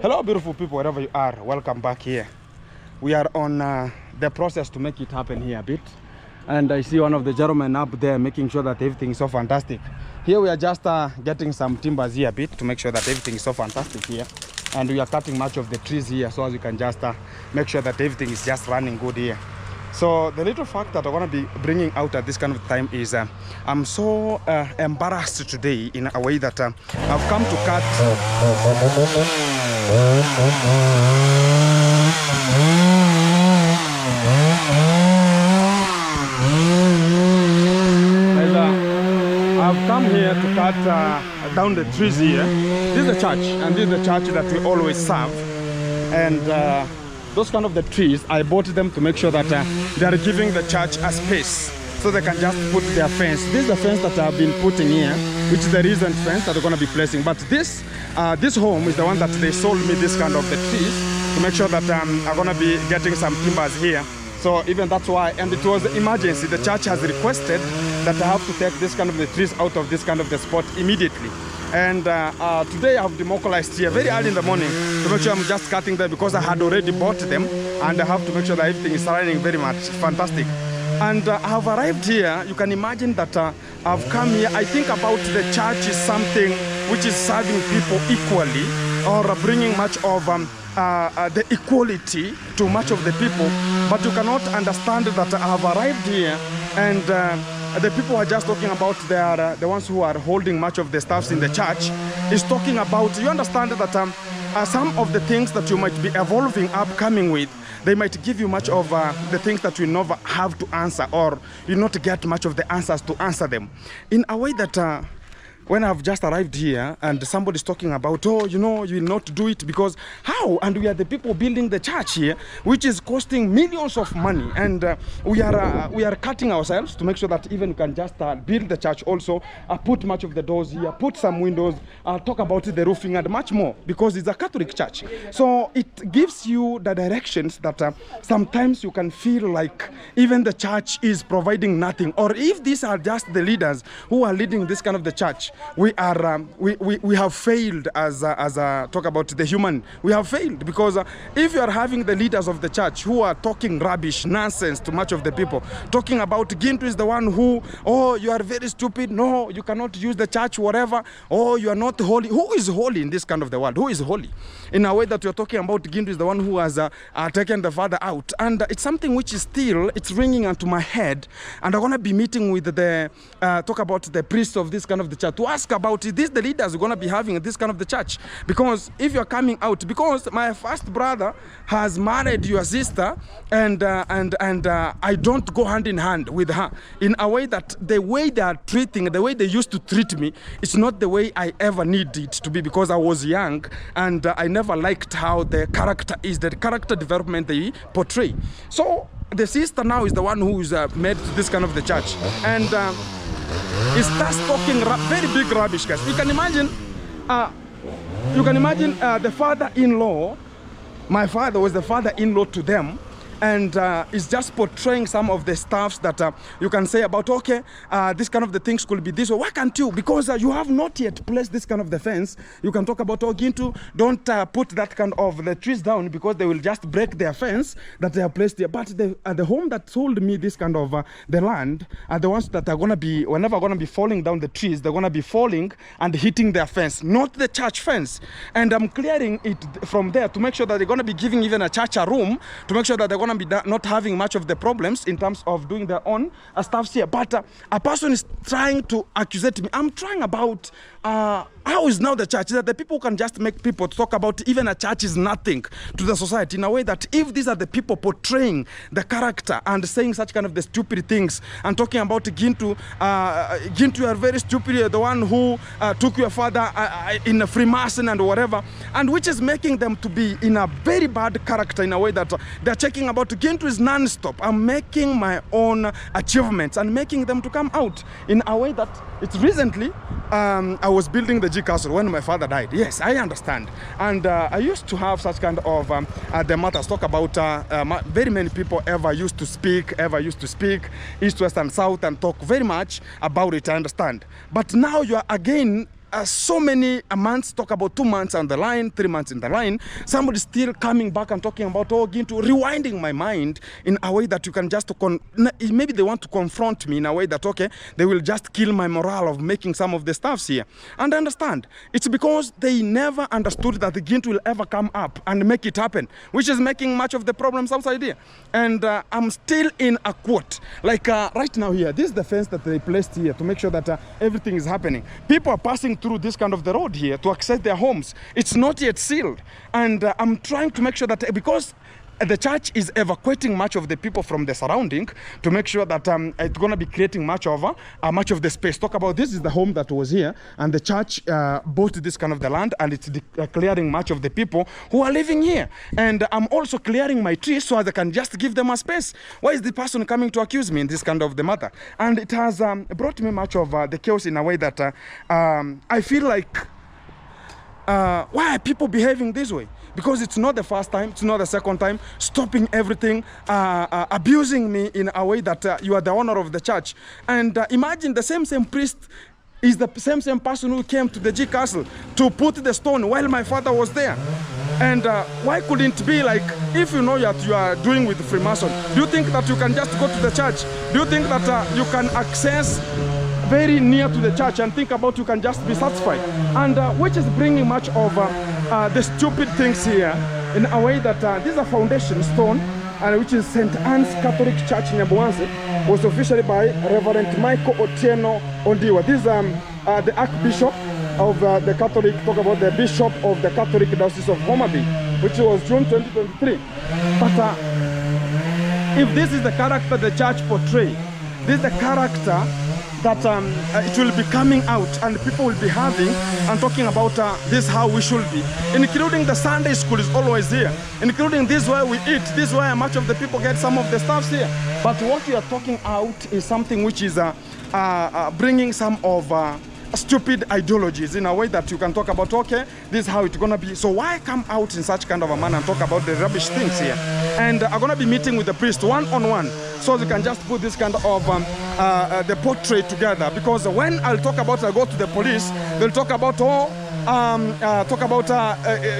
Hello beautiful people, wherever you are, welcome back here. We are on the process to make it happen here a bit, and I see one of the gentlemen up there making sure that everything is so fantastic. Here we are just getting some timbers here a bit to make sure that everything is so fantastic here, and we are cutting much of the trees here so as we can just make sure that everything is just running good here. So the little fact that I want to be bringing out at this kind of time is I'm so embarrassed today in a way that I've come to cut I've come here to cut down the trees here. This is the church, and this is the church that we always serve, and those kind of the trees, I bought them to make sure that they are giving the church a space so they can just put their fence. This is the fence that I've been putting here, which is the recent fence that they're going to be placing. But this home is the one that they sold me this kind of the trees to make sure that I'm going to be getting some timbers here. So even that's why, and it was an emergency. The church has requested that I have to take this kind of the trees out of this kind of the spot immediately. And today I have demobilized here very early in the morning to make sure I'm just cutting them because I had already bought them, and I have to make sure that everything is running very much fantastic. And I have arrived here. You can imagine that I've come here. I think about the church is something which is serving people equally, or bringing much of the equality to much of the people. But you cannot understand that I have arrived here, and the people are just talking about the ones who are holding much of the staffs in the church is talking about, you understand that some of the things that you might be evolving upcoming with, they might give you much of the things that you never have to answer, or you not get much of the answers to answer them. In a way that when I've just arrived here and somebody's talking about, oh, you know, you will not do it because how? And we are the people building the church here, which is costing millions of money, and we are cutting ourselves to make sure that even we can just build the church also, put much of the doors here, put some windows, talk about the roofing and much more, because it's a Catholic church. So it gives you the directions that sometimes you can feel like even the church is providing nothing, or if these are just the leaders who are leading this kind of the church, we have failed as talk about the human. We have failed because if you are having the leaders of the church who are talking rubbish, nonsense to much of the people, talking about Gintu is the one who, oh, you are very stupid, no, you cannot use the church, whatever, oh, you are not holy. Who is holy in this kind of the world? Who is holy? In a way that you're talking about Gintu is the one who has taken the father out, and it's something which is still, it's ringing onto my head, and I'm going to be meeting with the talk about the priests of this kind of the church to ask about, is this the leaders we're going to be having this kind of the church? Because if you're coming out, because my first brother has married your sister, and I don't go hand in hand with her, in a way that the way they are treating, the way they used to treat me, it's not the way I ever need it to be, because I was young and I never liked how the character is, the character development they portray. So the sister now is the one who is made to this kind of the church, and he starts talking very big rubbish, guys. You can imagine the father-in-law. My father was the father-in-law to them, and it's just portraying some of the stuffs that you can say about, okay, this kind of the things could be this, or why can't you? Because you have not yet placed this kind of the fence. You can talk about, oh, Gintu, don't put that kind of the trees down because they will just break their fence that they have placed there. But the home that sold me this kind of the land are the ones that are going to be, whenever going to be falling down the trees, they're going to be falling and hitting their fence, not the church fence. And I'm clearing it from there to make sure that they're going to be giving even a church a room to make sure that they're going to be not having much of the problems in terms of doing their own stuff here. But a person is trying to accuse me. I'm trying about how is now the church, that the people can just make people talk about even a church is nothing to the society, in a way that if these are the people portraying the character and saying such kind of the stupid things and talking about Gintu, Gintu, you are very stupid, you're the one who took your father in a Freemason and whatever, and which is making them to be in a very bad character, in a way that they're checking about Gintu is non-stop. I'm making my own achievements and making them to come out in a way that it's recently I was building the G Castle when my father died. Yes, I understand. And I used to have such kind of the matters talk about very many people ever used to speak east, west and south and talk very much about it. I understand. But now you are again so many months, talk about 2 months on the line, 3 months in the line, somebody still coming back and talking about, oh, Gintu, rewinding my mind in a way that you can just, maybe they want to confront me in a way that, okay, they will just kill my morale of making some of the stuffs here. And I understand. It's because they never understood that the Gintu will ever come up and make it happen, which is making much of the problems outside here. And I'm still in a quote. Like right now here, this is the fence that they placed here to make sure that everything is happening. People are passing through this kind of the road here to access their homes. It's not yet sealed. And I'm trying to make sure that, because the church is evacuating much of the people from the surrounding to make sure that it's going to be creating much of the space. Talk about this is the home that was here, and the church bought this kind of the land, and it's clearing much of the people who are living here. And I'm also clearing my trees so that I can just give them a space. Why is the person coming to accuse me in this kind of the matter? And it has brought me much of the chaos in a way that I feel like, why are people behaving this way? Because it's not the first time, it's not the second time, stopping everything, abusing me in a way that you are the owner of the church. And imagine the same priest is the same person who came to the G Castle to put the stone while my father was there. And why couldn't it be like, if you know that you are doing with Freemason, do you think that you can just go to the church? Do you think that you can access very near to the church and think about you can just be satisfied? And which is bringing much of the stupid things here in a way that this is a foundation stone, and which is St. Anne's Catholic Church in Nyabuansi, was officially by Reverend Michael Otieno Ondiwa. This is the Archbishop of the Catholic, talk about the Bishop of the Catholic Diocese of Homa Bay, which was June 2023. But if this is the character the church portrays, this is the character that it will be coming out and people will be having and talking about this how we should be, including the Sunday school is always here, including this where we eat, this where much of the people get some of the stuffs here. But what we are talking out is something which is bringing some of stupid ideologies in a way that you can talk about, okay, this is how it's gonna be. So why come out in such kind of a manner and talk about the rubbish things here? And I'm gonna be meeting with the priest one-on-one, so you can just put this kind of the portrait together. Because when I'll talk about, I'll go to the police, they'll talk about,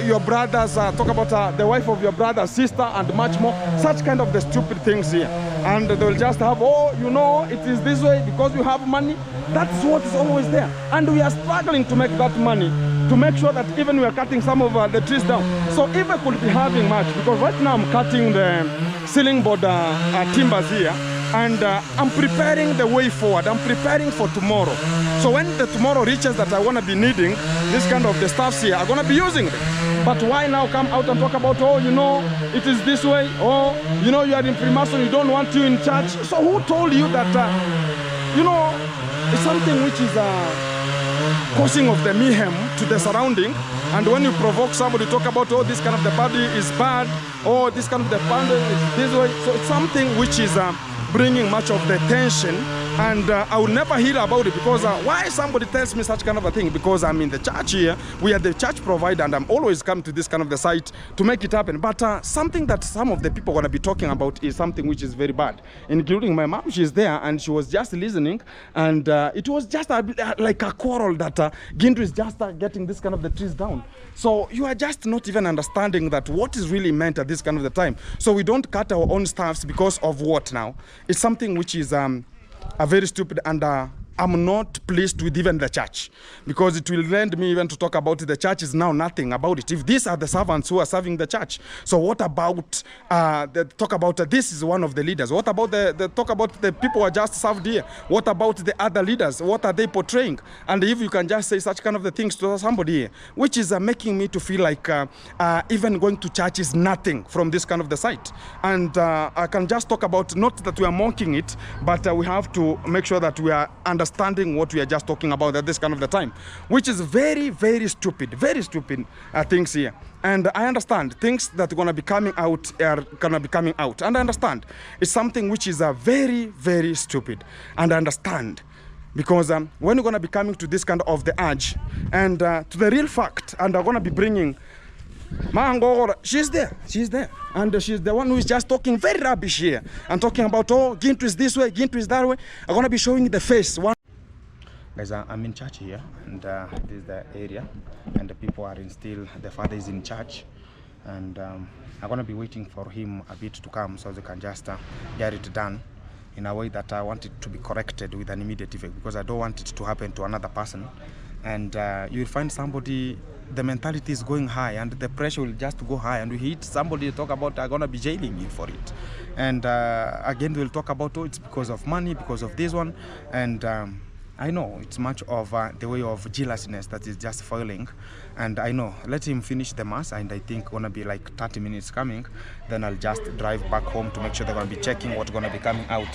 your brothers, talk about the wife of your brother, sister, and much more, such kind of the stupid things here. And they'll just have, oh, you know, it is this way because you have money. That's what is always there. And we are struggling to make that money, to make sure that even we are cutting some of the trees down. So if I could be having much, because right now I'm cutting the ceiling board timbers here, and I'm preparing the way forward. I'm preparing for tomorrow. So when the tomorrow reaches that I want to be needing this kind of the stuffs here, I'm going to be using them. But why now come out and talk about, oh, you know, it is this way, or, you know, you are in Freemason, you don't want you in church. So who told you that, you know, it's something which is causing of the mayhem to the surrounding? And when you provoke somebody, talk about, oh, this kind of the body is bad, or this kind of the body is this way. So it's something which is bringing much of the tension, and I will never hear about it, because why somebody tells me such kind of a thing? Because I'm in the church here, we are the church provider, and I'm always come to this kind of the site to make it happen. But something that some of the people are going to be talking about is something which is very bad, including my mom. She's there and she was just listening, and it was just like a quarrel that Gintu is just getting this kind of the trees down. So you are just not even understanding that what is really meant at this kind of the time. So we don't cut our own staffs because of what now? It's something which is a very stupid, and I'm not pleased with even the church, because it will lend me even to talk about the church is now nothing about it. If these are the servants who are serving the church, so what about the talk about this is one of the leaders? What about the talk about the people who are just served here? What about the other leaders? What are they portraying? And if you can just say such kind of the things to somebody here, which is making me to feel like even going to church is nothing from this kind of the site. And I can just talk about, not that we are mocking it, but we have to make sure that we are understanding what we are just talking about at this kind of the time, which is very, very stupid things here. And I understand things that are going to be coming out are going to be coming out. And I understand it's something which is very, very stupid. And I understand, because when you're going to be coming to this kind of the edge and to the real fact, and I'm going to be bringing Mangora, she's there, and she's the one who is just talking very rubbish here and talking about, oh, Gintu is this way, Gintu is that way. I'm going to be showing the face. Guys, I'm in church here, and this is the area, and the people are in still, the father is in church, and I'm gonna be waiting for him a bit to come so they can just get it done in a way that I want it to be corrected with an immediate effect, because I don't want it to happen to another person. And you'll find somebody, the mentality is going high and the pressure will just go high, and we hit somebody talk about are gonna be jailing you for it, and again we'll talk about, oh, it's because of money, because of this one, and I know it's much of the way of jealousness that is just foiling, and I know, let him finish the mass, and I think gonna be like 30 minutes coming, then I'll just drive back home to make sure they're gonna be checking what's gonna be coming out.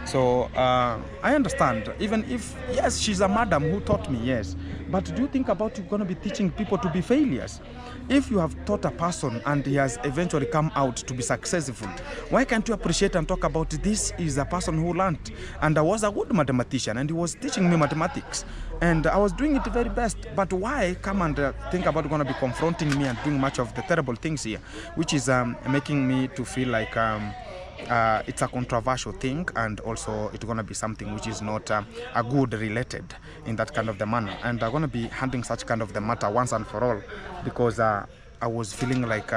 So I understand, even if, yes, she's a madam who taught me, yes, but do you think about you're gonna be teaching people to be failures? If you have taught a person and he has eventually come out to be successful, why can't you appreciate and talk about this is a person who learned, and I was a good mathematician and he was teaching me mathematics and I was doing it very best, but why come and think about going to be confronting me and doing much of the terrible things here, which is making me to feel like it's a controversial thing, and also it's going to be something which is not a good related in that kind of the manner, and I'm going to be handling such kind of the matter once and for all, because I was feeling like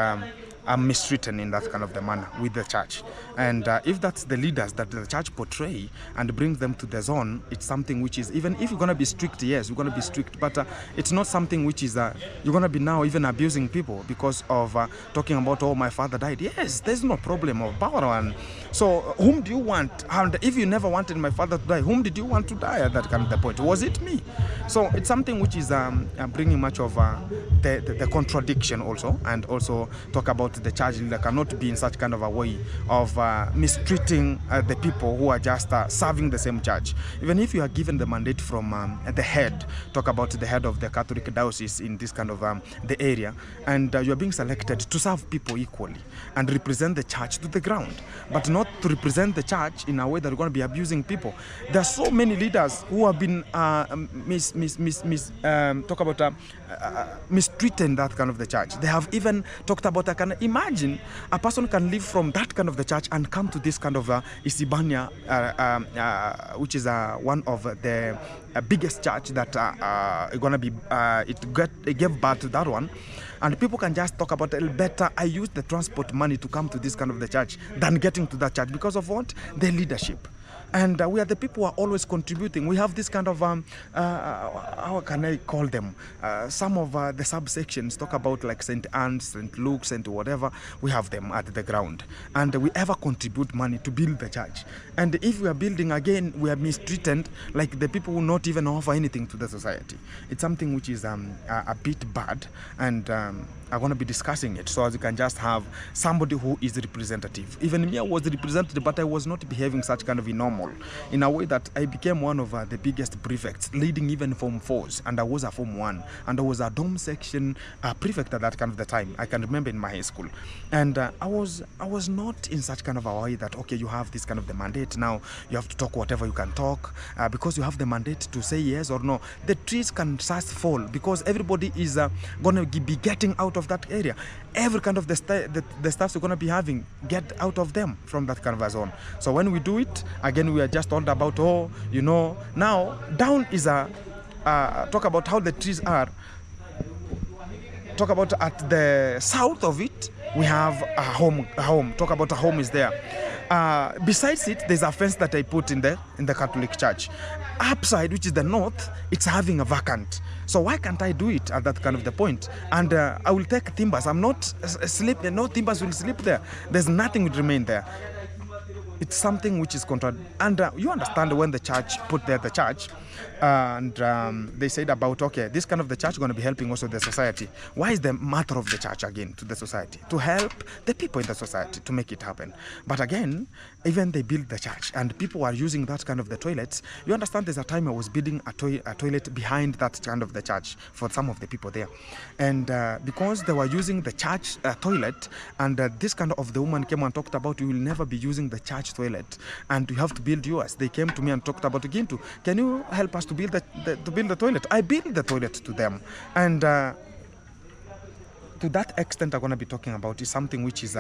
I'm mistreated in that kind of the manner with the church. And if that's the leaders that the church portray and brings them to the zone, it's something which is, even if you're going to be strict, yes, you're going to be strict, but it's not something which is, you're going to be now even abusing people because of talking about, oh, my father died. Yes, there's no problem of power. And so whom do you want? And if you never wanted my father to die, whom did you want to die at that kind of the point? Was it me? So it's something which is bringing much of the contradiction also, and also talk about the church leader cannot be in such kind of a way of mistreating the people who are just serving the same church. Even if you are given the mandate from the head, talk about the head of the Catholic diocese in this kind of the area, and you are being selected to serve people equally and represent the church to the ground, but not to represent the church in a way that you're going to be abusing people. There are so many leaders who have been mistreating that kind of the church. They have even talked about, I can imagine a person can leave from that kind of the church and come to this kind of Isibania, which is one of the biggest church that gonna be it gave birth to that one, and people can just talk about it better. I use the transport money to come to this kind of the church than getting to that church because of what? Their leadership. And we are the people who are always contributing. We have this kind of, how can I call them? Some of the subsections talk about like St. Anne's, St. Luke's, St. whatever. We have them at the ground. And we ever contribute money to build the church. And if we are building again, we are mistreated like the people who not even offer anything to the society. It's something which is a bit bad. And I'm going to be discussing it so as you can just have somebody who is representative. Even me, I was represented, but I was not behaving such kind of normal, in a way that I became one of the biggest prefects, leading even Form 4s, and I was a Form 1, and I was a dorm section prefect at that kind of the time. I can remember in my high school, and I was not in such kind of a way that, okay, you have this kind of the mandate, now you have to talk whatever you can talk, because you have the mandate to say yes or no. The trees can just fall because everybody is going to be getting out of that area. Every kind of the stuff you're going to be having, get out of them from that kind of a zone. So when we do it, again, we are just all about, oh, you know, now down is talk about how the trees are. Talk about at the south of it, we have a home. Talk about a home is there. Besides it, there's a fence that I put in the Catholic church. Upside, which is the north, it's having a vacant. So why can't I do it at that kind of the point? And I will take timbers. I'm not sleeping. No timbers will sleep there. There's nothing will remain there. It's something which is and you understand when the church put there the church, and they said about, okay, this kind of the church is going to be helping also the society. Why is the matter of the church again to the society? To help the people in the society to make it happen. But again, even they build the church and people are using that kind of the toilets. You understand, there's a time I was building a toilet behind that kind of the church for some of the people there, and because they were using the church toilet, and this kind of the woman came and talked about, you will never be using the church toilet and you have to build yours. They came to me and talked about, again, can you help us to build the toilet? I built the toilet to them, and to that extent I'm going to be talking about is something which is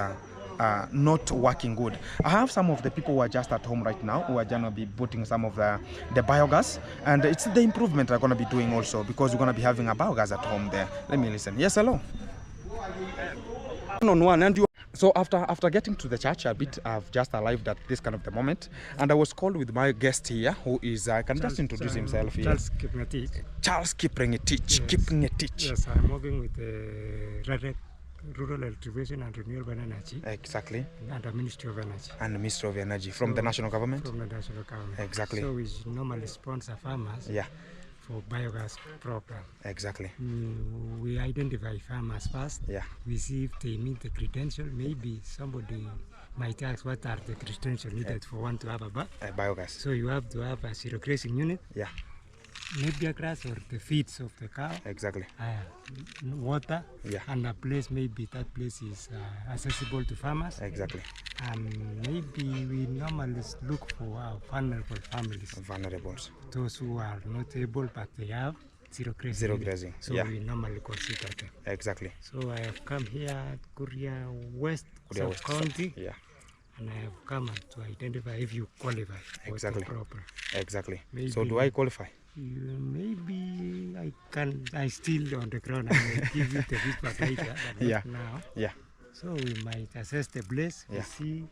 not working good. I have some of the people who are just at home right now who are going to be putting some of the biogas, and it's the improvement they're going to be doing also, because we're going to be having a biogas at home there. Let me listen. Yes, hello. On one, and you. So after getting to the church a bit, I've just arrived at this kind of the moment, and I was called with my guest here, who is can just introduce himself here. Charles Kiprengetich. Kiprengetich. Yes, I'm working with the Rural Electrification and Renewable Energy. Exactly. And the Ministry of Energy. And the Ministry of Energy from the national government. From the national government. Exactly. So we normally sponsor farmers. Yeah. For biogas program. Exactly. We identify farmers first. Yeah. We see if they meet the credential. Maybe somebody might ask what are the credentials needed for one to have a biogas. So you have to have a zero grazing unit. Yeah. Napier grass or the feeds of the cow. Exactly. Water. Yeah. And a place, maybe that place is accessible to farmers. Exactly. And maybe we normally look for vulnerable families. Vulnerables. Those who are not able, but they have zero grazing. Zero grazing. So yeah. we normally consider them. Exactly. So I have come here at Kuria West County. Yeah. And I have come to identify if you qualify. Exactly. Proper. Exactly. Maybe so do I qualify? Maybe I still on the ground. I may give you the feedback later. But yeah. Now. Yeah. So we might assess the place. Yeah. See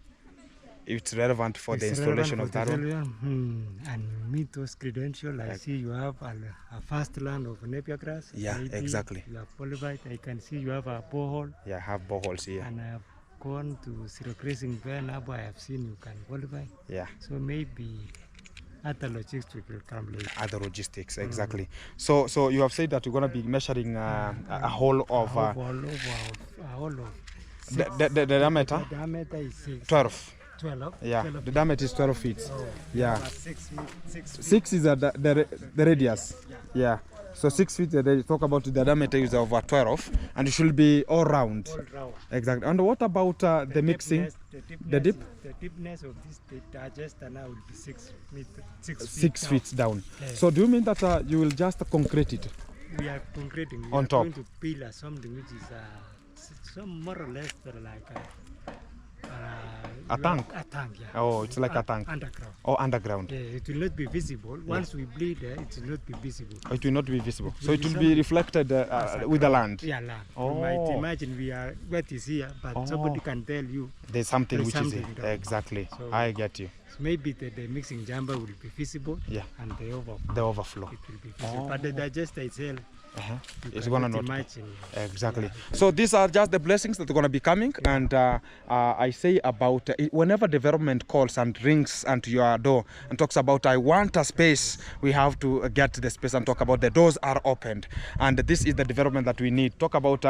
if it's relevant for the installation of that one. And meet those credentials. I see you have a fast land of Napier grass. Yeah, maybe exactly. You are qualified. I can see you have a borehole. Yeah, I have boreholes here. And I have gone to zero grazing now, I have seen you can qualify. Yeah. So maybe other logistics will come later. Other logistics, exactly. So you have said that you're going to be measuring a hole of... a hole of... The diameter? The diameter is 12. 12? Yeah, 12. The diameter is 12 feet. Oh, yeah. 6 is the radius. Yeah. So 6 feet, they talk about the diameter is of 12, and it should be all round. All round. Exactly. And what about the mixing? The dip? The deepness of this digester now will be 6 feet 6 down. feet down. Yeah. So do you mean that you will just concrete it? We are concreting. We on are top. going to pillar something which is some more or less like a tank? A tank, yeah. Oh, it's like a tank. Underground. Oh, underground. Yeah, it will not be visible. Once we bleed there, it will not be visible. Oh, it will not be visible. It So it will be reflected with the land? Yeah, land. Oh. You might imagine we are what is here, but somebody can tell you there's something which is here. Exactly. So I get you. So maybe the mixing chamber will be visible. Yeah. And the overflow. The overflow. It will be visible. But the digester itself, it's gonna not imagine. Exactly. Yeah. So these are just the blessings that are gonna be coming, and I say about whenever development calls and rings onto your door and talks about I want a space, we have to get the space and talk about the doors are opened, and this is the development that we need. Talk about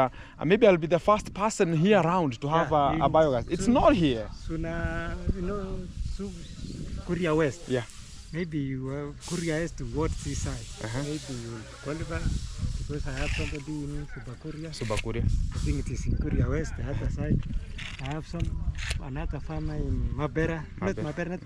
maybe I'll be the first person here around to have a biogas. It's not here. Sooner, Kuria West. Yeah. Maybe you have Kuria West towards this side. Maybe you will qualify because I have somebody in Subakuria. I think it is in Kuria West, the other side. I have another farmer in Mabera. Not Mabera.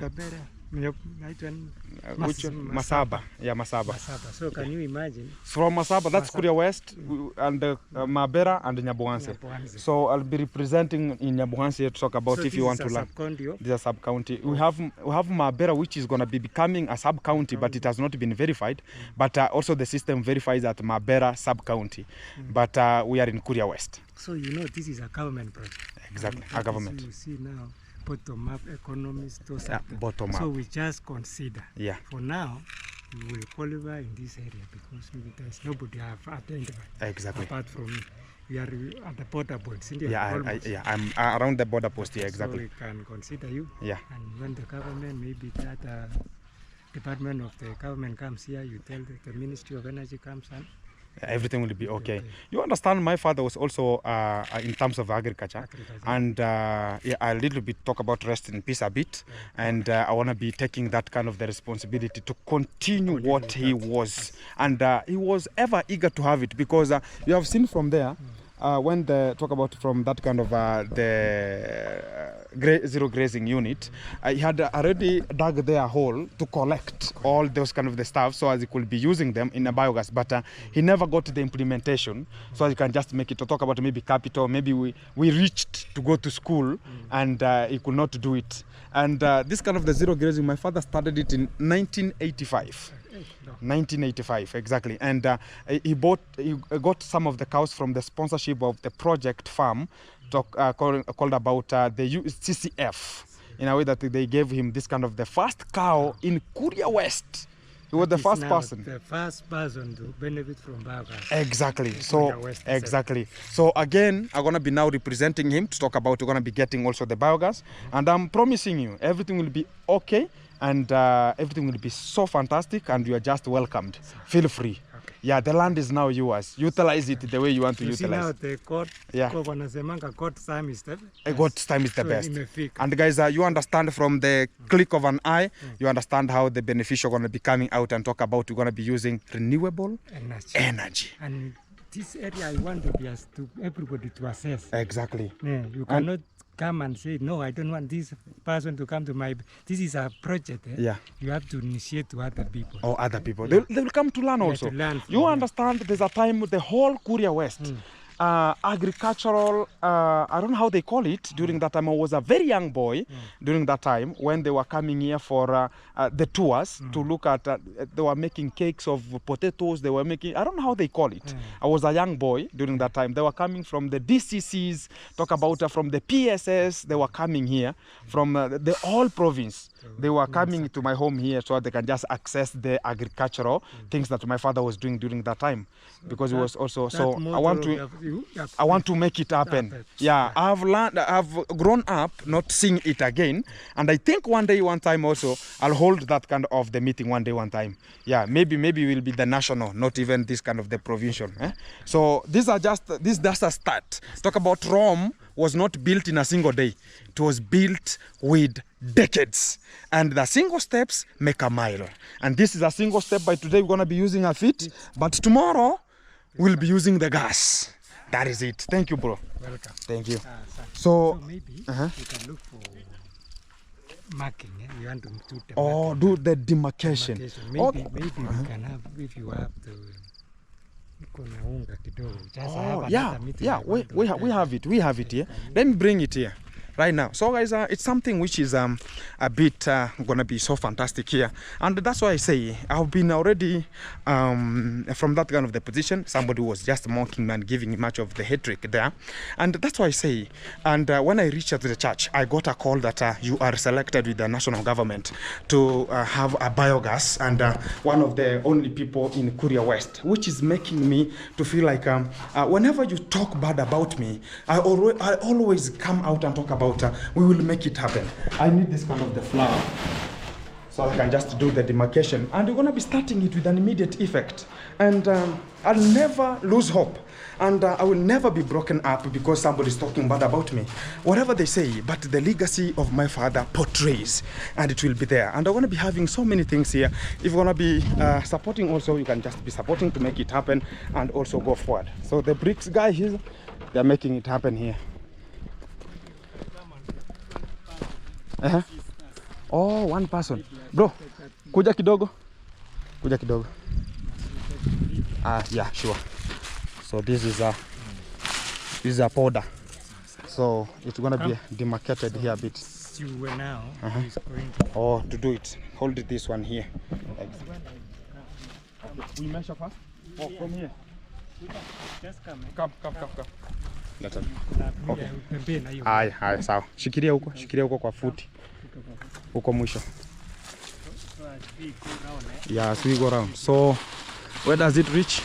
Which one? Masaba. Yeah, Masaba. So can you imagine? From Masaba, that's Kuria West, and Mabera and Nyabuhanse. So I'll be representing in Nyabuhanse to talk about if you want to learn. This is a sub-county. We have Mabera, which is going to be becoming a sub-county, but it has not been verified. But also the system verifies that Mabera sub-county. But we are in Kuria West. So this is a government project. Exactly, a government. You see now. Bottom-up economists, bottom-up. So we just consider. Yeah. For now, we will qualify in this area because there's nobody have identified. Exactly. Apart from me, we are at the border post. I'm around the border post here. Exactly. So we can consider you. Yeah. And when the government, maybe that department of the government comes here, you tell the Ministry of Energy comes and. Everything will be okay. You understand, my father was also in terms of agriculture. And a little bit talk about rest in peace a bit, and I want to be taking that kind of the responsibility to continue what he was, and he was ever eager to have it, because you have seen from there when they talk about from that kind of zero grazing unit, he had already dug their hole to collect all those kind of the stuff so as he could be using them in a biogas, but he never got the implementation, so you can just make it to talk about maybe capital, maybe we reached to go to school and he could not do it. And this kind of the zero grazing, my father started it in 1985. 1985 exactly, and he got some of the cows from the sponsorship of the project farm called about the CCF, in a way that they gave him this kind of the first cow in Kuria West. He was the first person to benefit from biogas. Exactly. So exactly. So again, I'm gonna be now representing him to talk about. We're gonna be getting also the biogas, and I'm promising you everything will be okay, and everything will be so fantastic, and you are just welcomed. Feel free. Okay. Yeah, the land is now yours. Utilize it the way you want to utilize. See now the court, court time is the best. God time is the best. And guys, you understand from the click of an eye, you understand how the beneficial going to be coming out and talk about you're going to be using renewable energy. And this area I want to be to everybody to assess. Exactly. Yeah, you cannot come and say, no, I don't want this person to come to my... This is a project. Yeah. You have to initiate to other people. Or other people. Yeah. They will come to learn also. To learn you understand there's a time the whole Kuria West, agricultural, I don't know how they call it, during that time. I was a very young boy during that time when they were coming here for the tours to look at, they were making cakes of potatoes, they were making, I don't know how they call it. I was a young boy during that time. They were coming from the DCCs, talk about from the PSS, they were coming here from the whole province. They were coming to my home here so they can just access the agricultural things that my father was doing during that time, because it was also so I want to make it happen. Yeah, I've grown up not seeing it again, and I think one time also I'll hold that kind of the meeting one time. Yeah, maybe we'll be the national, not even this kind of the provincial. So these are just that's a start. Talk about Rome was not built in a single day. It was built with decades, and the single steps make a mile, and this is a single step. By today we're going to be using our feet, but tomorrow we'll be using the gas. That is it. Thank you, bro. Welcome. Thank you. So maybe you can look for marking. You want to do the do the demarcation. Maybe we can have, if you have to. We have it here. Let me bring it here right now. So guys, it's something which is a bit gonna be so fantastic here, and that's why I say I've been already from that kind of the position. Somebody was just mocking me and giving much of the hatred there, and that's why I say. And when I reached out to the church, I got a call that you are selected with the national government to have a biogas, and one of the only people in Kuria West, which is making me to feel like whenever you talk bad about me, I always come out and talk about we will make it happen. I need this kind of the flour so I can just do the demarcation, and we're going to be starting it with an immediate effect, and I'll never lose hope, and I will never be broken up because somebody's talking bad about me, whatever they say. But the legacy of my father portrays, and it will be there, and I'm going to be having so many things here. If you're going to be supporting also, you can just be supporting to make it happen and also go forward. So the bricks guy here, they're making it happen here. Oh, one person. Bro, kuja kidogo. Yeah, sure. So this is a powder. So it's gonna be demarcated here a bit. Now to do it. Hold this one here. Okay. We measure first. Oh, from here. Just come. Okay. Haya, sawa. Shikilia huko kwa futi. Huko mwisho. Yeah, so we go around. So where does it reach?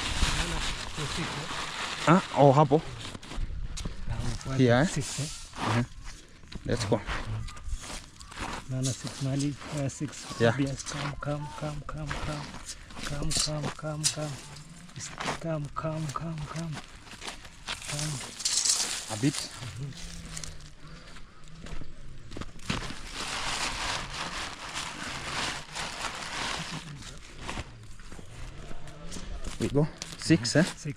Oh, hapo. Here. Let's go. Nana 6 mali 6. Yeah. Come. Come. A bit. We go 6, 6.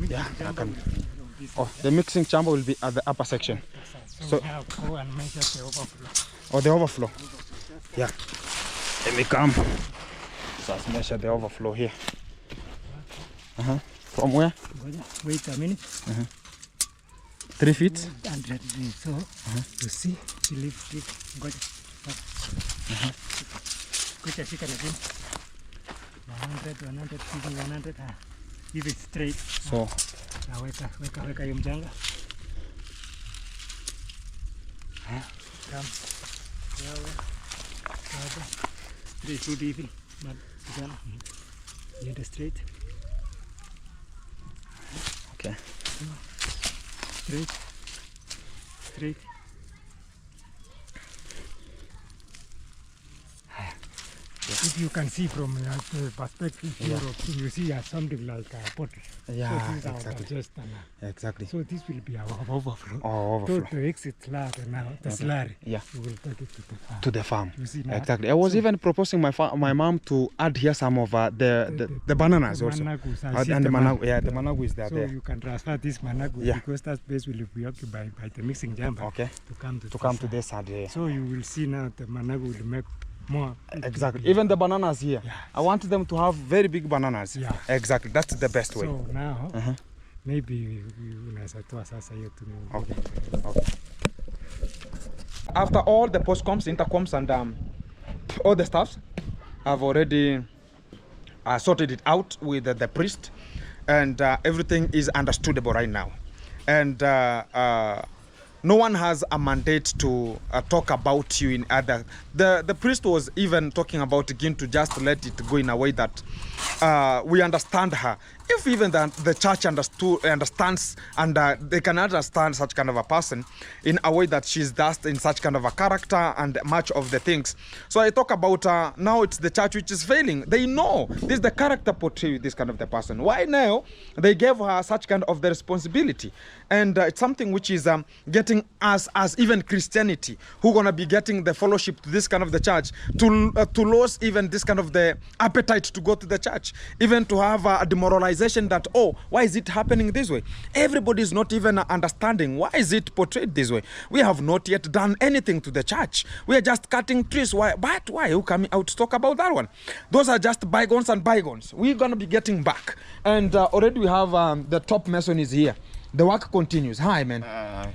Yeah, I can. Oh, the mixing chamber will be at the upper section. So now go and measure the overflow. Oh, the overflow. Yeah. Let me come. So let's measure the overflow here. From where? Wait a minute. 3 feet. 100. So you see, you lift it. Got it. Got it. 100, 150, 100. If it's straight. So. Now weka yung mchanga. Come. Three foot easy. But need a straight. Okay. Straight. Straight. If you can see from the perspective here, you see something like a bottle. Yeah, so exactly. Exactly. So this will be our overflow. Oh, overflow. So to exit slurry now, the slurry, yeah, we will take it to the farm. To the farm. You see now? Exactly. I was even proposing my mom to add here some of the bananas also. Managus, And the managu, yeah, the managu is there. So you can transfer this managu because that space will be occupied by the mixing chamber. Okay. To come to this side. Yeah. So you will see now the managu will make more. Exactly. Even the bananas here. Yeah. I want them to have very big bananas. Yeah. Exactly. That's the best way. So now maybe unaweza toa sasa hiyo tu. Okay. Okay. After all the postcoms, intercoms, and all the stuffs, I've already sorted it out with the priest, and everything is understandable right now. And no one has a mandate to talk about you in other. The priest was even talking about again to just let it go in a way that we understand her. If even the church understands and they can understand such kind of a person in a way that she's just in such kind of a character and much of the things. So I talk about now it's the church which is failing. They know this is the character portrayed with this kind of the person. Why now they gave her such kind of the responsibility? And it's something which is getting us as even Christianity who gonna be getting the fellowship to this kind of the church to lose even this kind of the appetite to go to the church, even to have a demoralization that, oh, why is it happening this way? Everybody is not even understanding why is it portrayed this way. We have not yet done anything to the church. We are just cutting trees. Why? But why? Who coming out to talk about that one? Those are just bygones and bygones. We're gonna be getting back, and already we have the top mason is here. The work continues. Hi, man.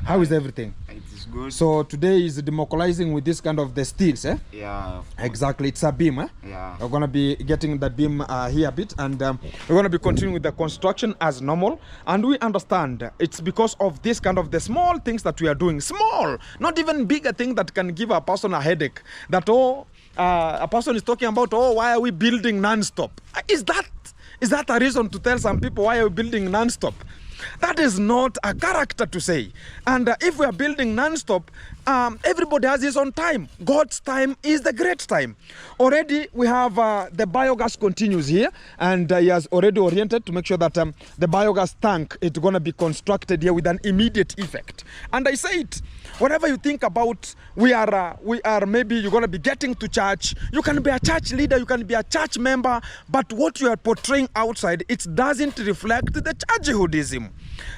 How is everything? It is good. So today is democolizing with this kind of the steels, eh? Yeah. Exactly. It's a beam, eh? Yeah. We're gonna be getting the beam here a bit, and we're gonna be continuing with the construction as normal. And we understand it's because of this kind of the small things that we are doing. Small, not even bigger thing that can give a person a headache. That a person is talking about, why are we building non-stop? Is that a reason to tell some people why are we building non-stop? That is not a character to say. And if we are building non-stop, everybody has his own time. God's time is the great time. Already we have the biogas continues here, and he has already oriented to make sure that the biogas tank is going to be constructed here with an immediate effect. And I say it, whatever you think about, we are maybe you're going to be getting to church. You can be a church leader, you can be a church member, but what you are portraying outside, it doesn't reflect the churchhoodism.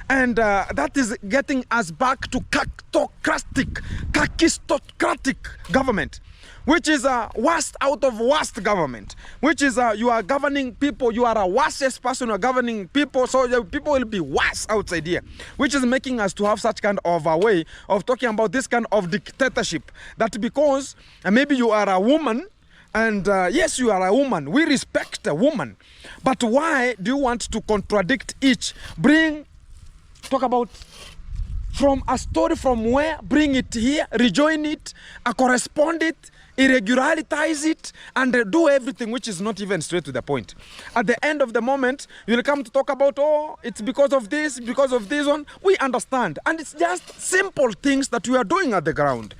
And that is getting us back to kakistocratic government, which is a worst out of worst government, which is you are governing people, you are a worstest person, you are governing people, so the people will be worse outside here, which is making us to have such kind of a way of talking about this kind of dictatorship, that because maybe you are a woman, and yes, you are a woman, we respect a woman, but why do you want to contradict each? Talk about from a story from where, bring it here, rejoin it, correspond it, irregularize it, and do everything which is not even straight to the point. At the end of the moment, you'll come to talk about, it's because of this one. We understand. And it's just simple things that we are doing at the ground,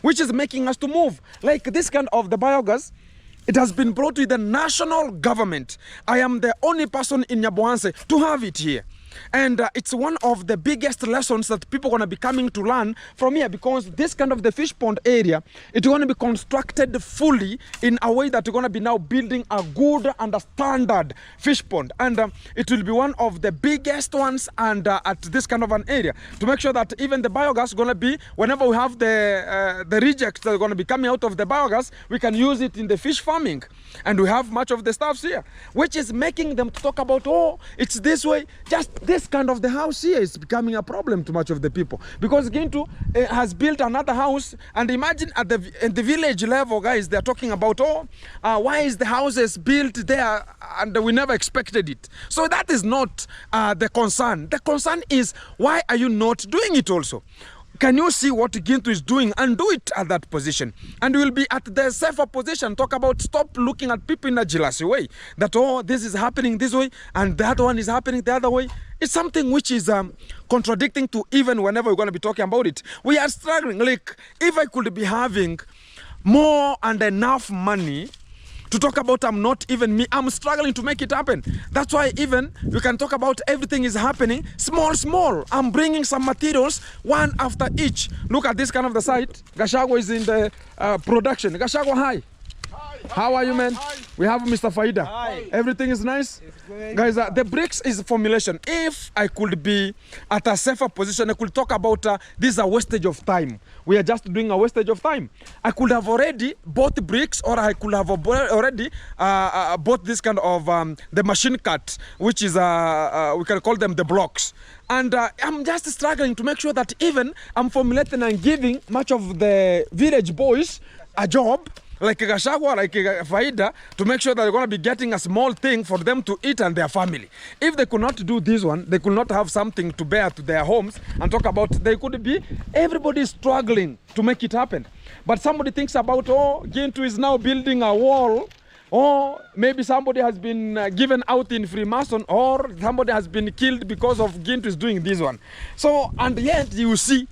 which is making us to move. Like this kind of the biogas, it has been brought to the national government. I am the only person in Nyabohanse to have it here. And it's one of the biggest lessons that people are going to be coming to learn from here, because this kind of the fish pond area, it's going to be constructed fully in a way that you're going to be now building a good and a standard fish pond. And it will be one of the biggest ones and at this kind of an area, to make sure that even the biogas is going to be, whenever we have the rejects that are going to be coming out of the biogas, we can use it in the fish farming. And we have much of the stuffs here, which is making them to talk about, oh, it's this way. Just this kind of the house here is becoming a problem to much of the people, because Gintu has built another house. And imagine at the village level, guys, they're talking about, oh, why is the houses built there and we never expected it. So that is not the concern. The concern is, why are you not doing it also? Can you see what Gintu is doing and do it at that position? And we'll be at the safer position. Talk about, stop looking at people in a jealousy way. That, oh, this is happening this way and that one is happening the other way. It's something which is contradicting to even whenever we're going to be talking about it. We are struggling. Like, if I could be having more and enough money to talk about, I'm not even me, I'm struggling to make it happen. That's why even we can talk about everything is happening small. I'm bringing some materials one after each. Look at this kind of the site. Gachagua is in the production. Gachagua, hi. How are you, man? Hi. We have Mr. Faida. Hi. Everything is nice? Guys, the bricks is formulation. If I could be at a safer position, I could talk about this is a wastage of time. We are just doing a wastage of time. I could have already bought bricks, or I could have already bought this kind of the machine cut, which is, we can call them the blocks. And I'm just struggling to make sure that even I'm formulating and giving much of the village boys a job, like Gachagua, like Faida, to make sure that they're going to be getting a small thing for them to eat and their family. If they could not do this one, they could not have something to bear to their homes and talk about, they could be, everybody is struggling to make it happen. But somebody thinks about, oh, Gintu is now building a wall, or maybe somebody has been given out in Freemason, or somebody has been killed because of Gintu is doing this one. So, and yet you see,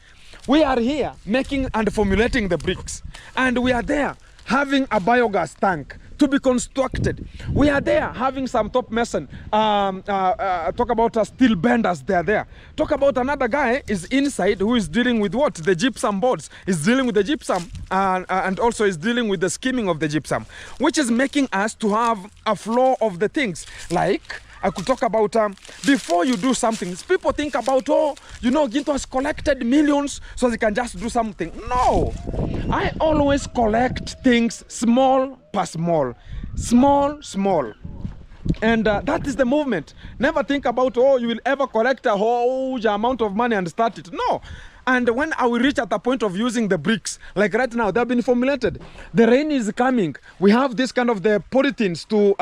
we are here making and formulating the bricks, and we are there having a biogas tank to be constructed. We are there having some top mason, talk about steel benders, they are there. Talk about another guy is inside who is dealing with what? The gypsum boards. Is dealing with the gypsum and also is dealing with the skimming of the gypsum, which is making us to have a flow of the things. Like, I could talk about before you do something, people think about, oh, you know, Gintu has collected millions so they can just do something. No, I always collect things small per small, small. And that is the movement. Never think about, oh, you will ever collect a huge amount of money and start it. No. And when I will reach at the point of using the bricks, like right now, they've been formulated. The rain is coming. We have this kind of the polythenes to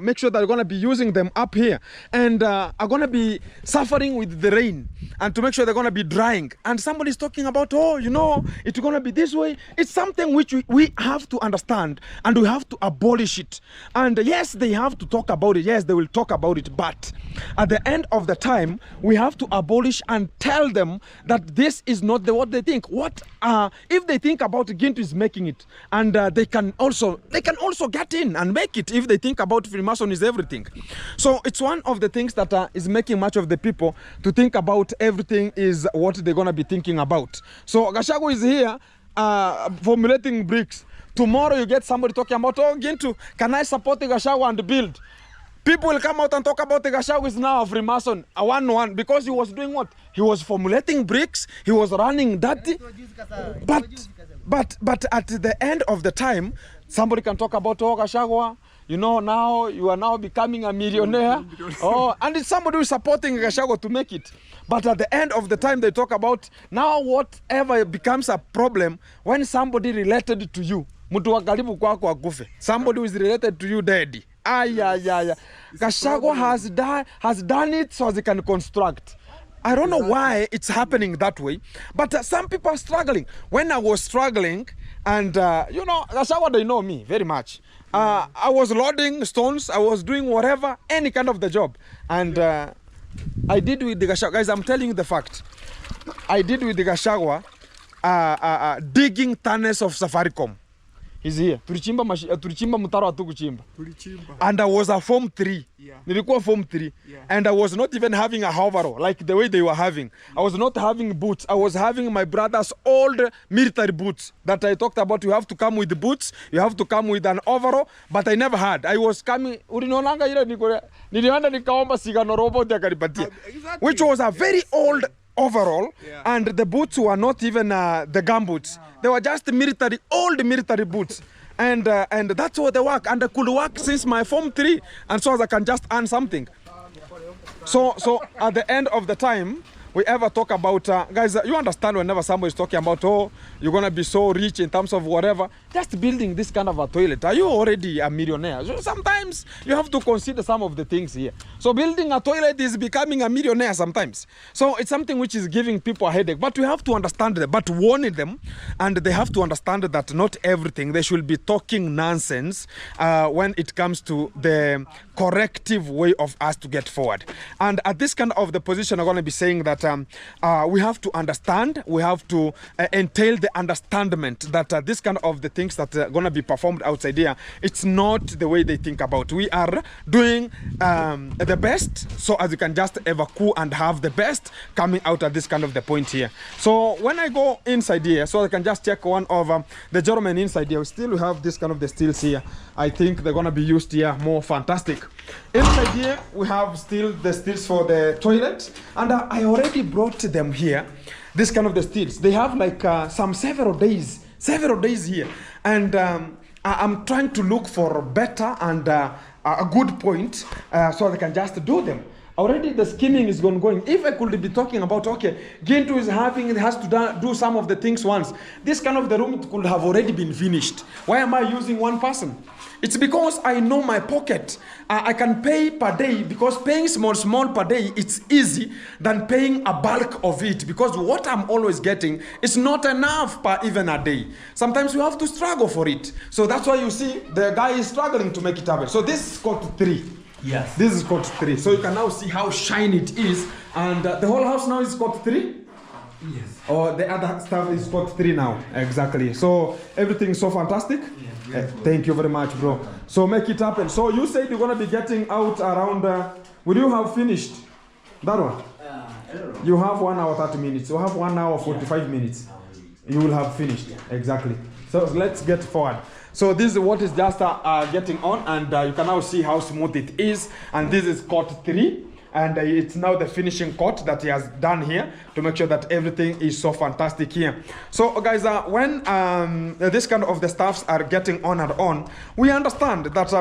make sure that we're going to be using them up here. And are going to be suffering with the rain. And to make sure they're going to be drying. And somebody's talking about, oh, you know, it's going to be this way. It's something which we have to understand. And we have to abolish it. And yes, they have to talk about it. Yes, they will talk about it. But at the end of the time, we have to abolish and tell them that this is not what they think. What if they think about Gintu is making it, and they can also get in and make it if they think about Freemason is everything. So it's one of the things that is making much of the people to think about everything is what they're gonna be thinking about. So Gachagua is here formulating bricks. Tomorrow you get somebody talking about, oh, Gintu, can I support the Gachagua and build? People will come out and talk about the Gachagua is now a Freemason, a one-one, because he was doing what? He was formulating bricks, he was running dirty. But at the end of the time, somebody can talk about, oh, Gachagua, you know, now you are now becoming a millionaire. Oh, and it's somebody who is supporting Gachagua to make it. But at the end of the time, they talk about now whatever becomes a problem when somebody related to you, somebody who is related to you dead. Gachagua has done it so they can construct. I don't know why it's happening that way, but some people are struggling. When I was struggling, and you know, Gachagua, they know me very much. I was loading stones, I was doing whatever, any kind of the job. And I did with the Gachagua, guys, I'm telling you the fact. I did with the Gachagua digging tunnels of Safaricom. He's here. Tulichimba mtaro hatukuchimba. Tulichimba. And I was a form 3. Yeah. Nilikuwa form 3. Yeah. And I was not even having a overall like the way they were having. I was not having boots. I was having my brother's old military boots that I talked about. You have to come with the boots. You have to come with an overall. But I never had. I was coming. Nilienda nikaomba sigano robot akanipatia. Exactly. Which was a very old overall. Yeah. And the boots were not even the gum boots. They were just old military boots. And that's what they work. And I could work since my form 3. And so as I can just earn something. So at the end of the time, we ever talk about, guys, you understand whenever somebody is talking about, oh, you're going to be so rich in terms of whatever, just building this kind of a toilet. Are you already a millionaire? So sometimes you have to consider some of the things here. So building a toilet is becoming a millionaire sometimes. So it's something which is giving people a headache. But we have to understand them, but warning them. And they have to understand that not everything, they should be talking nonsense when it comes to the corrective way of us to get forward. And at this kind of the position, I'm going to be saying that we have to understand, we have to entail the understandment that this kind of the things that are going to be performed outside here, it's not the way they think about. We are doing the best, so as you can just evacuate and have the best coming out at this kind of the point here. So when I go inside here, so I can just check one of the gentlemen inside here, we still have this kind of the steels here. I think they're going to be used here more fantastic. Inside here, we have still the steels for the toilet, and I already brought them here. This kind of the steels, they have like several days here, and I'm trying to look for better and a good point so I can just do them. Already the skimming is going. If I could be talking about, okay, Gintu has to do some of the things once. This kind of the room could have already been finished. Why am I using one person? It's because I know my pocket. I can pay per day, because paying small per day, it's easy than paying a bulk of it, because what I'm always getting is not enough per even a day. Sometimes you have to struggle for it. So that's why you see the guy is struggling to make it happen. So this is called 3. Yes. This is called 3. So you can now see how shiny it is. And the whole house now is called 3? Yes. Or the other stuff is called 3 now. Exactly. So everything is so fantastic. Thank you very much, bro. So make it happen. So you said you're going to be getting out around, will you have finished that one? I don't know. You have 1 hour 30 minutes. You have 1 hour 45 minutes. You will have finished. Exactly. So let's get forward. So this is what is just getting on, and you can now see how smooth it is. And this is coat 3. And it's now the finishing coat that he has done here to make sure that everything is so fantastic here. So guys, when this kind of the staffs are getting on and on, we understand that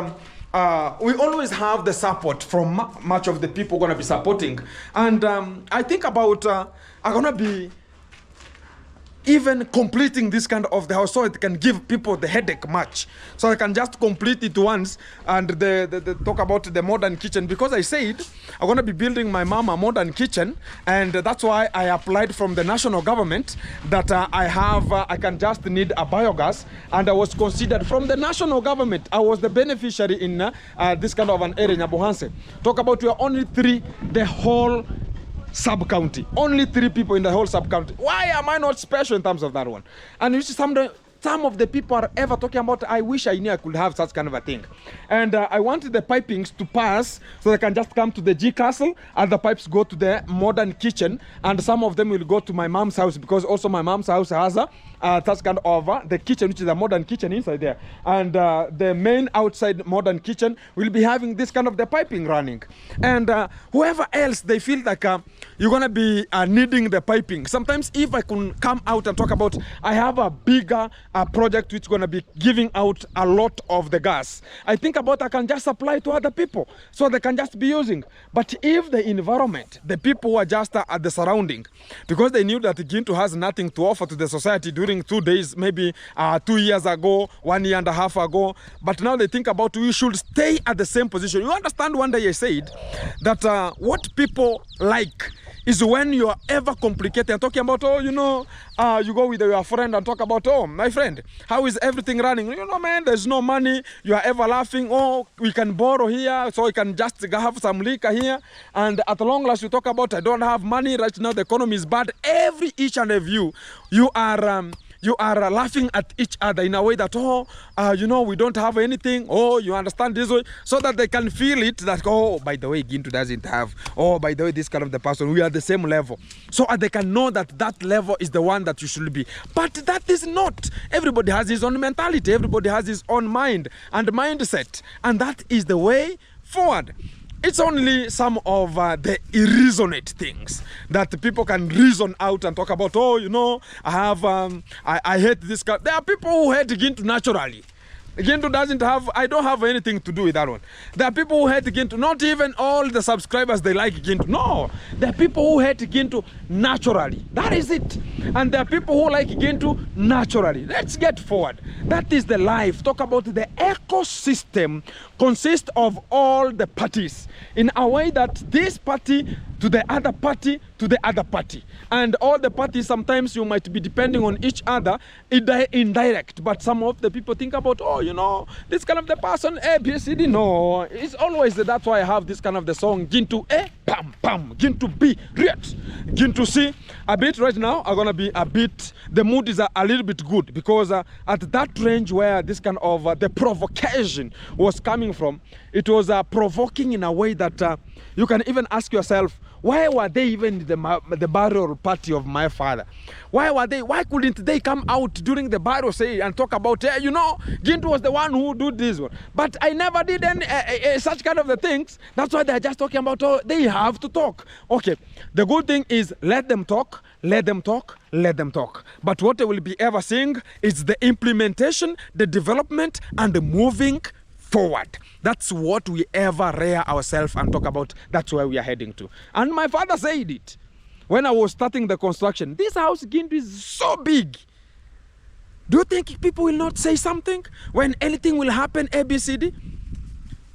we always have the support from much of the people going to be supporting. And I think about are going to be even completing this kind of the house, so it can give people the headache much. So I can just complete it once, and the talk about the modern kitchen, because I said I'm going to be building my mom a modern kitchen, and that's why I applied from the national government that I can just need a biogas, and I was considered from the national government. I was the beneficiary in this kind of an area in Abuhanse. Talk about we are only 3, the whole sub-county. Only 3 people in the whole sub-county. Why am I not special in terms of that one? And you see some of the people are ever talking about, I wish I knew I could have such kind of a thing. And I wanted the pipings to pass so they can just come to the G Castle, and the pipes go to the modern kitchen, and some of them will go to my mom's house, because also my mom's house has such kind of the kitchen, which is a modern kitchen inside there. And the main outside modern kitchen will be having this kind of the piping running. And whoever else, they feel like you're going to be needing the piping. Sometimes if I can come out and talk about, I have a bigger project which is going to be giving out a lot of the gas. I think about I can just supply to other people so they can just be using. But if the environment, the people who are just at the surrounding, because they knew that Gintu has nothing to offer to the society during 2 days, maybe 2 years ago, 1 year and a half ago, but now they think about we should stay at the same position. You understand, one day I said that what people like is when you are ever complicated and talking about, oh, you know, you go with your friend and talk about, oh, my friend, how is everything running? You know, man, there's no money. You are ever laughing. Oh, we can borrow here, so we can just have some liquor here. And at long last, you talk about, I don't have money right now. The economy is bad. Each and every you are you are laughing at each other in a way that, you know, we don't have anything. Oh, you understand this way, so that they can feel it that, oh, by the way, Gintu doesn't have. Oh, by the way, this kind of the person, we are the same level. So they can know that that level is the one that you should be. But that is not. Everybody has his own mentality. Everybody has his own mind and mindset. And that is the way forward. It's only some of the irresonant things that people can reason out and talk about. Oh, you know, I have, I hate this guy. There are people who hate Gintu naturally. Gintu doesn't have, I don't have anything to do with that one. There are people who hate Gintu, not even all the subscribers, they like Gintu. No, there are people who hate Gintu naturally. That is it. And there are people who like Gintu naturally. Let's get forward. That is the life. Talk about the ecosystem consists of all the parties in a way that this party to the other party to the other party. And all the parties, sometimes you might be depending on each other indirect. But some of the people think about, oh, you know, this kind of the person, A, B, C, D. No, it's always, that's why I have this kind of the song, Gintu A, pam, pam, Gintu B, react, Gintu C. A bit right now, I'm gonna be a bit, the mood is a little bit good, because at that range where this kind of the provocation was coming from, it was provoking in a way that you can even ask yourself, why were they even the burial party of my father? Why couldn't they come out during the burial and talk about, hey, you know, Gintu was the one who did this one. But I never did any such kind of the things. That's why they're just talking about, oh, they have to talk. Okay, the good thing is let them talk, let them talk, let them talk. But what they will be ever seeing is the implementation, the development, and the moving forward. That's what we ever rear ourselves and talk about. That's where we are heading to. And my father said it when I was starting the construction. This house, Gintu, is so big. Do you think people will not say something when anything will happen, A, B, C, D?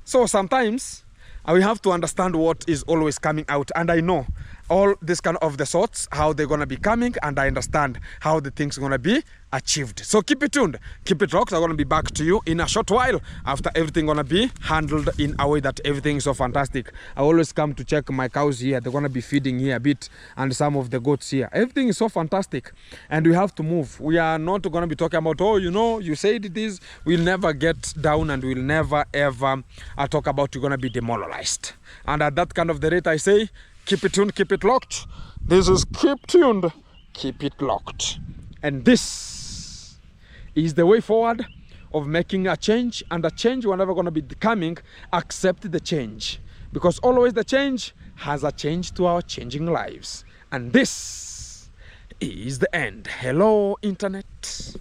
So sometimes we have to understand what is always coming out. And I know all this kind of the sorts, how they're going to be coming, and I understand how the things are going to be achieved. So keep it tuned, keep it rocked. I'm going to be back to you in a short while after everything going to be handled in a way that everything is so fantastic. I always come to check my cows here. They're going to be feeding here a bit, and some of the goats here. Everything is so fantastic, and we have to move. We are not going to be talking about, oh, you know, you said it is. We'll never get down, and we'll never ever talk about you're going to be demoralized. And at that kind of the rate, I say, keep it tuned, keep it locked. This is keep tuned, keep it locked. And this is the way forward of making a change. And a change we're never going to be coming, accept the change. Because always the change has a change to our changing lives. And this is the end. Hello, Internet.